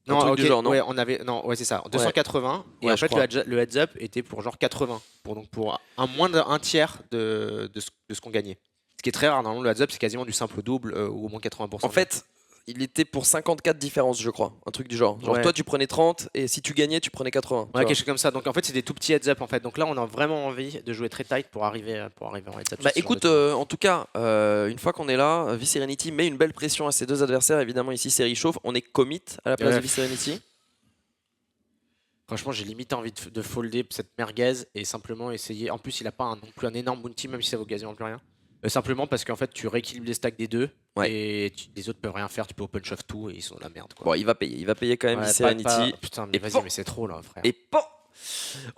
Un Non, truc ok, du genre, non? ouais, on avait, non, ouais, c'est ça, 280. Et Ouais, en je fait, crois. le heads up était pour genre 80, pour un moins d'un tiers de ce qu'on gagnait. Ce qui est très rare. Normalement, le heads up, c'est quasiment du simple au double ou au moins 80%. En fait, il était pour 54 différences, je crois. Un truc du genre. Genre, Ouais. toi, tu prenais 30 et si tu gagnais, tu prenais 80. tu ouais, vois. quelque chose comme ça. Donc en fait, c'est des tout petits heads up en fait. Donc là, on a vraiment envie de jouer très tight pour arriver en heads up. Bah sur ce genre écoute, de truc. en tout cas, une fois qu'on est là, V-Serenity met une belle pression à ses deux adversaires. Évidemment, ici, c'est chauffe. On est commit à la place Ouais. de V-Serenity. Franchement, j'ai limite envie de folder cette merguez et simplement essayer. En plus, il a pas non plus un énorme bounty, même si ça vaut quasiment plus rien. Simplement parce qu'en fait, tu rééquilibres les stacks des deux Ouais. et les autres peuvent rien faire. Tu peux open shove tout et ils sont de la merde. Quoi. Bon, il va payer quand même Ouais, V-Serenity. Putain, mais Et vas-y, bon. mais c'est trop là, frère. Et bon,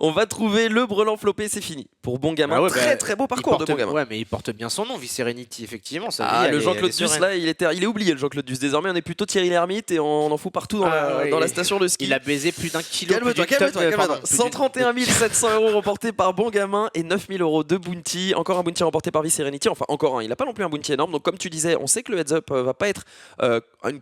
on va trouver le brelan flopé, c'est fini. Pour Bon Gamin, Ah ouais, très bah, très beau Il parcours de porte- Bon Gamin. Ouais, mais il porte bien son nom, V-Serenity, effectivement. Sa vie, Ah, elle le est- Jean-Claude elle est Duss, sereine. là, il est oublié, le Jean-Claude Duss. Désormais, on est plutôt Thierry Lhermitte et on en fout partout dans, Ouais, dans la il- station de ski. Il a baisé plus d'un kilo. Calme-toi, plus d'une tonne, calme-toi. pardon, plus d'une- 131 700 euros remportés par Bon Gamin et 9 000 euros de bounty. Encore un bounty remporté par V-Serenity. Enfin, encore un. Il n'a pas non plus un bounty énorme. Donc, comme tu disais, on sait que le heads-up va pas être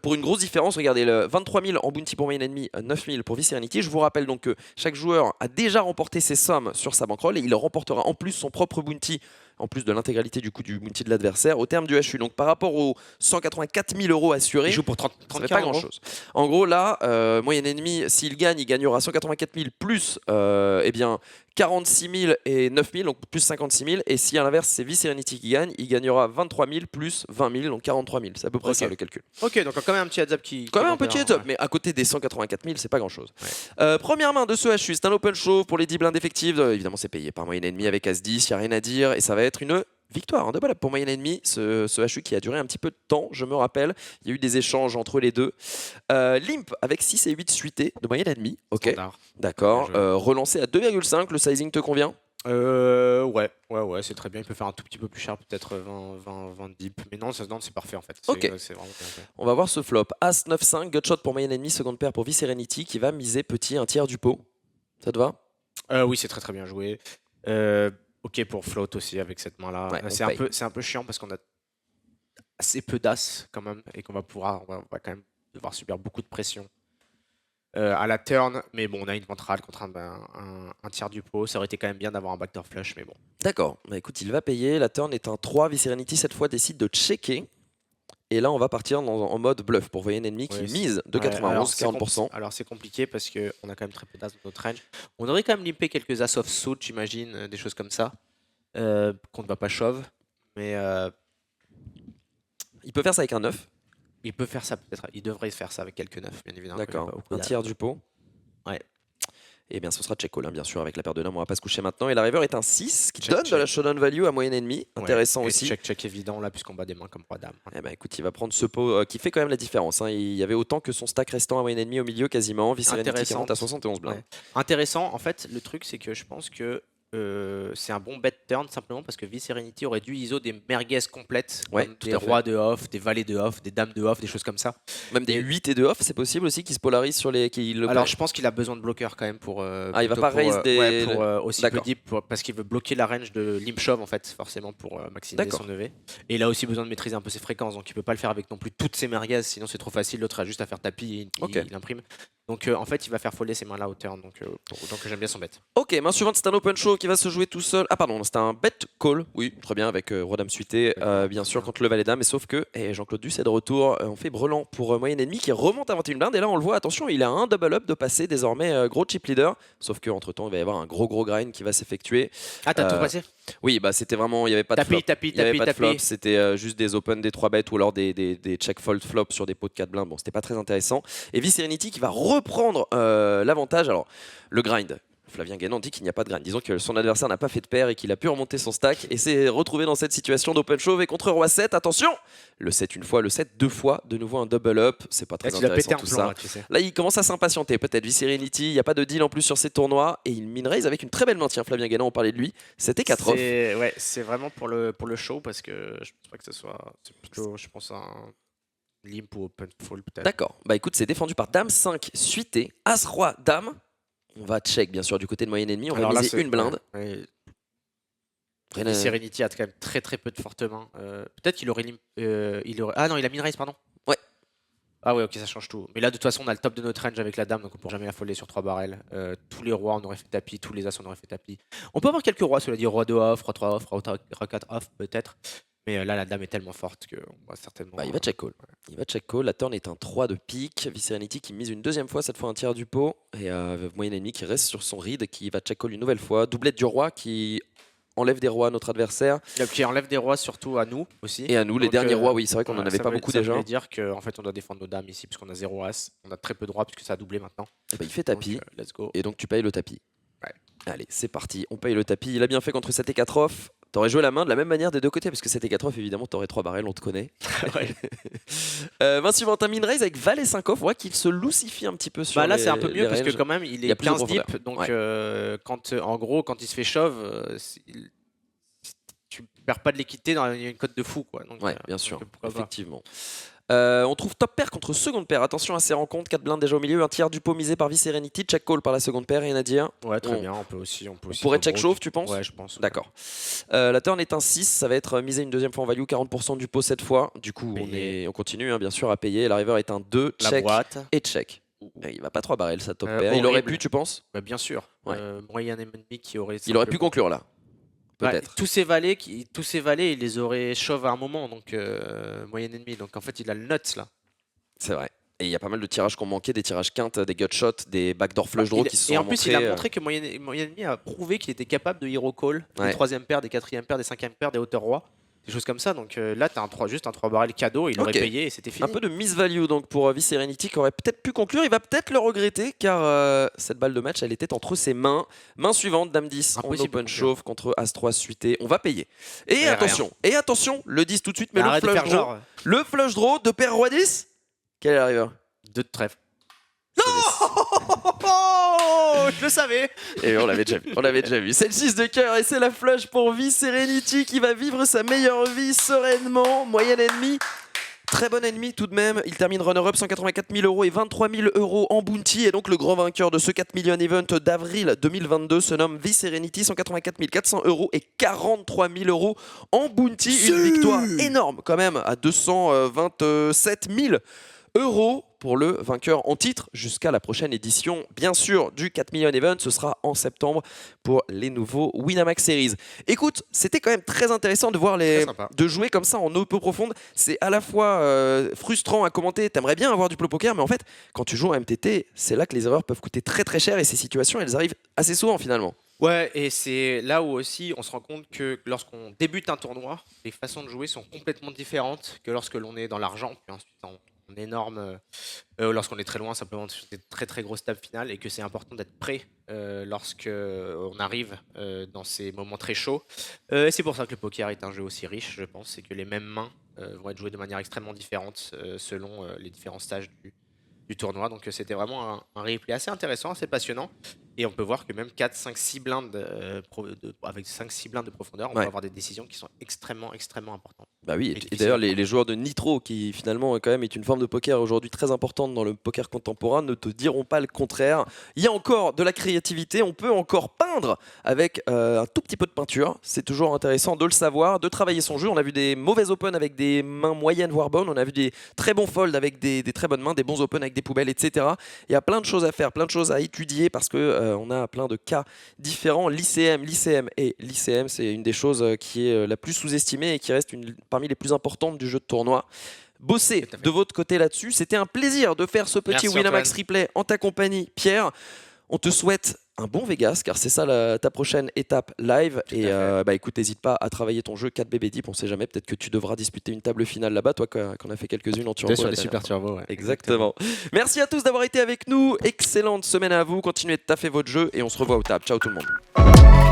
pour une grosse différence. Regardez, le 23 000 en bounty pour Main Enemy, 9 000 pour V-Serenity. Je vous rappelle donc que chaque joueur a déjà remporté ses sommes sur sa bankroll et il remportera en plus son propre bounty, en plus de l'intégralité du coup du bounty de l'adversaire au terme du HU. Donc, par rapport aux 184 000 euros assurés, Il joue pour 30 ça fait pas grand chose. En gros, là, moyenne ennemi, s'il gagne, il gagnera 184 000 plus eh bien, 46 000 et 9 000, donc plus 56 000. Et si à l'inverse, c'est V-Serenity qui gagne, il gagnera 23 000 plus 20 000, donc 43 000. C'est à peu près Ok. ça le calcul. Ok, donc quand même un petit heads up qui. Quand même un monte petit là, heads up, ouais. mais à côté des 184 000, c'est pas grand chose. Première main de ce HU, c'est un open show pour les 10 blindes effectives. Évidemment, c'est payé par moyenne ennemi avec As-10, il n'y a rien à dire. Et ça va être une victoire, un double up pour moyenne ennemi. Ce HU qui a duré un petit peu de temps, je me rappelle. Il y a eu des échanges entre les deux. Limp avec 6 et 8 suités de moyenne ennemi. Ok, Standard. d'accord. Bien joué. Relancé à 2,5, le sizing te convient? Ouais, c'est très bien. Il peut faire un tout petit peu plus cher, peut-être 20 dips. Mais non, c'est parfait en fait. Ok. C'est vraiment bien fait. On va voir ce flop. As 9-5, gutshot pour moyenne ennemi, seconde paire pour V-Serenity qui va miser petit un tiers du pot. Ça te va? Oui, c'est très très bien joué. Ok pour float aussi avec cette main-là. Ouais, on c'est paye. un peu chiant parce qu'on a assez peu d'as quand même et qu'on va on va quand même devoir subir beaucoup de pression à la turn. Mais bon, on a une ventrale contre un tiers du pot. Ça aurait été quand même bien d'avoir un backdoor flush, mais bon. D'accord. Bah, écoute, il va payer. La turn est un 3. V-Serenity cette fois décide de checker. Et là, on va partir en mode bluff pour voyenne ennemi qui Ouais, mise de Ouais, 91, 40%. Alors c'est compliqué parce qu'on a quand même très peu d'as dans notre range. On aurait quand même limpé quelques as off suit, j'imagine, des choses comme ça, qu'on ne va pas shove. Mais Il peut faire ça avec un 9. il peut faire ça peut-être. Il devrait faire ça avec quelques neufs, bien évidemment. D'accord. Pas beaucoup Un d'as. tiers du pot. Ouais. Et bien, ce sera check call, hein, bien sûr, avec la paire de dames. On va pas se coucher maintenant. Et la river est un 6 qui Check, donne de la showdown value à moyenne ennemi. Ouais. Intéressant Et aussi. check évident là, puisqu'on bat des mains comme roi-dame. Eh ben, écoute, il va prendre ce pot qui fait quand même la différence. Hein. Il y avait autant que son stack restant à moyenne ennemi au milieu quasiment. V-Serenity qui Intéressante. monte à 71 blindes. Ouais. Intéressant, en fait, le truc c'est que je pense que c'est un bon bet turn simplement parce que V-Serenity aurait dû ISO des merguez complètes, Ouais, comme tout des à fait. rois de off, des valets de off, des dames de off, des choses comme ça. Même des Et- 8 et de off, c'est possible aussi qu'il se polarise sur les. Alors je pense qu'il a besoin de bloqueurs quand même pour. il va plutôt pas pour, raise des- ouais, pour aussi peu D'accord. deep, parce qu'il veut bloquer la range de limp shove en fait, forcément pour maximiser D'accord. son EV. Et il a aussi besoin de maîtriser un peu ses fréquences, donc il peut pas le faire avec non plus toutes ses merguez, sinon c'est trop facile. L'autre a juste à faire tapis et Ok. il imprime. Donc en fait il va faire folder ses mains là au turn, donc autant que j'aime bien son bet. Ok, main suivante, c'est un open show qui va se jouer tout seul. Ah pardon, c'est un bet call, oui, très bien, avec Roi Dame suité, bien sûr, contre le Valet Dame, mais sauf que Jean-Claude Duss est de retour, on fait brelan pour moyenne ennemi qui remonte à 21 blindes, et là on le voit, attention, il a un double up de passer désormais gros chip leader, sauf qu'entre temps il va y avoir un gros grind qui va s'effectuer. Ah t'as tout passé? Oui, bah c'était vraiment, il n'y avait pas de flop. Tapis, Il y avait pas de flop, tapis. c'était juste des open, des 3 bêtes ou alors des check fold flop sur des pots de 4 blindes. Bon, c'était pas très intéressant. Et V-Serenity qui va reprendre l'avantage. Alors, le grind, Flavien Guénon dit qu'il n'y a pas de graine. Disons que son adversaire n'a pas fait de paire et qu'il a pu remonter son stack et s'est retrouvé dans cette situation d'open chauve et contre roi 7. Attention, le 7 une fois, le 7 deux fois, de nouveau un double up. C'est pas très intéressant tout ça. Là, tu sais. Là, il commence à s'impatienter. Peut-être Viserenity, il n'y a pas de deal en plus sur ces tournois et il mine raise avec une très belle main. Tiens, Flavien Guénon, on parlait de lui. C'était 4 off. Ouais, c'est vraiment pour le show parce que je pense pas que ce soit. C'est plutôt, je pense, un limp ou open full peut-être. D'accord. Bah écoute, c'est défendu par Dame 5 suité, As Roi Dame. On va check bien sûr du côté de moyenne ennemie. On va miser une blinde. Serenity a quand même très très peu de fortes mains. Peut-être qu'il aurait, Ah non, il a min raise, pardon. Ouais. Ah ouais, ok, ça change tout. Mais là, de toute façon, on a le top de notre range avec la dame, donc on pourra jamais la folder sur 3 barrels. Tous les rois, on aurait fait tapis. Tous les as, on aurait fait tapis. On peut avoir quelques rois, cela dit, roi 2 off, roi 3 off, roi 4 off, peut-être. Mais là, la dame est tellement forte qu'on va certainement. Bah, il va check call. Il va check call. La turn est un 3 de pique. Viserenity qui mise une deuxième fois, cette fois un tiers du pot. Et moyenne ennemie qui reste sur son read, qui va check call une nouvelle fois. Doublette du roi qui enlève des rois à notre adversaire. Qui enlève des rois surtout à nous aussi. Et à nous, les derniers rois, oui, c'est vrai qu'on n'en avait pas beaucoup déjà. Ça veut dire qu'en fait, on doit défendre nos dames ici, puisqu'on a 0 as. On a très peu de rois, puisque ça a doublé maintenant. Et bah, il fait tapis. Donc, let's go. Et donc tu payes le tapis. Ouais. Allez, c'est parti. On paye le tapis. Il a bien fait contre 7 et 4 off. T'aurais joué la main de la même manière des deux côtés, parce que 7 et 4 off, évidemment, t'aurais 3 barrels, on te connaît. Main suivante, un min raise avec Valet 5 off. On voit qu'il se lucifie un petit peu sur là, les, c'est un peu mieux, parce que ranges. quand même, il est 15 deep. Donc, en gros, quand il se fait shove, tu perds pas de l'équité dans une cote de fou, quoi. Donc, ouais, bien sûr, effectivement. Pas. On trouve top pair contre seconde paire. Attention à ces rencontres, 4 blindes déjà au milieu, un tiers du pot misé par Viserenity, check call par la seconde paire, rien à dire. Ouais, très bien, on peut aussi pourrait check chauffe, tu penses? Ouais, je pense. D'accord. La turn est un 6, ça va être misé une deuxième fois en value, 40% du pot cette fois. Du coup, on continue bien sûr à payer. La river est un 2, check et check. Il va pas 3 barrels, sa top pair. Il aurait pu, tu penses? Bien sûr. Moyen ennemi qui aurait. Il aurait pu conclure là. Peut-être. Tous ces valets, il les aurait shove à un moment, donc moyen ennemi. Donc en fait, il a le nuts là. C'est vrai. Et il y a pas mal de tirages qu'on manquait, des tirages quintes, des gutshots, des backdoor flush draw qui se sont Et en plus, il a montrés, montré que moyen ennemi a prouvé qu'il était capable de hero call des troisième paires, des quatrième paires, des cinquième paires, des hauteurs rois. Des choses comme ça, donc là t'as juste un 3 barrel cadeau, il aurait payé et c'était fini. Un peu de misvalue donc pour Viserenity qui aurait peut-être pu conclure, il va peut-être le regretter car cette balle de match elle était entre ses mains. Main suivante, Dame 10 en open chauve contre As 3 suité, on va payer. Et attention, le 10 tout de suite, mais le flush draw de paire roi 10. Quelle est la river? 2 de trèfle. Non, je le savais. Et on l'avait déjà vu. C'est le 6 de cœur et c'est la flush pour Viserenity qui va vivre sa meilleure vie sereinement. Moyenne ennemie, très bon ennemi tout de même. Il termine runner-up, 184 000 € et 23 000 € en bounty. Et donc le grand vainqueur de ce 4 million event d'avril 2022 se nomme Viserenity, 184 400 € et 43 000 € en bounty. Une victoire énorme quand même à 227 000 € pour le vainqueur en titre jusqu'à la prochaine édition, bien sûr, du 4 million event. Ce sera en septembre pour les nouveaux Winamax Series. Écoute, c'était quand même très intéressant de voir de jouer comme ça en eau peu profonde. C'est à la fois frustrant à commenter. T'aimerais bien avoir du play poker, mais en fait, quand tu joues en MTT, c'est là que les erreurs peuvent coûter très très cher et ces situations, elles arrivent assez souvent finalement. Ouais, et c'est là où aussi on se rend compte que lorsqu'on débute un tournoi, les façons de jouer sont complètement différentes que lorsque l'on est dans l'argent, puis ensuite en énorme, lorsqu'on est très loin, simplement sur des très très grosses tables finales, et que c'est important d'être prêt lorsque on arrive dans ces moments très chauds. Et c'est pour ça que le poker est un jeu aussi riche, je pense, c'est que les mêmes mains vont être jouées de manière extrêmement différente selon les différents stages du tournoi. Donc c'était vraiment un replay assez intéressant, assez passionnant. Et on peut voir que même 4, 5, 6 blindes avec 5-6 blindes de profondeur, on peut avoir des décisions qui sont extrêmement importantes. Bah oui, et d'ailleurs les joueurs de Nitro, qui finalement quand même est une forme de poker aujourd'hui très importante dans le poker contemporain, ne te diront pas le contraire. Il y a encore de la créativité, on peut encore peindre avec un tout petit peu de peinture. C'est toujours intéressant de le savoir, de travailler son jeu. On a vu des mauvais open avec des mains moyennes voire bonnes, on a vu des très bons folds avec des très bonnes mains, des bons open avec des poubelles, etc. Il y a plein de choses à faire, plein de choses à étudier parce que on a plein de cas différents. L'ICM, c'est une des choses qui est la plus sous-estimée et qui reste parmi les plus importantes du jeu de tournoi. Bossez de votre côté là-dessus. C'était un plaisir de faire ce petit Winamax replay en ta compagnie, Pierre. On te souhaite un bon Vegas, car c'est ça ta prochaine étape live. Tout Et à fait. écoute, n'hésite pas à travailler ton jeu 4BB Deep, on sait jamais, peut-être que tu devras disputer une table finale là-bas, toi qu'on a fait quelques-unes en turbo. Sur la des dernière super fois. turbos, ouais. Exactement. Merci à tous d'avoir été avec nous. Excellente semaine à vous. Continuez de taffer votre jeu et on se revoit au table. Ciao tout le monde.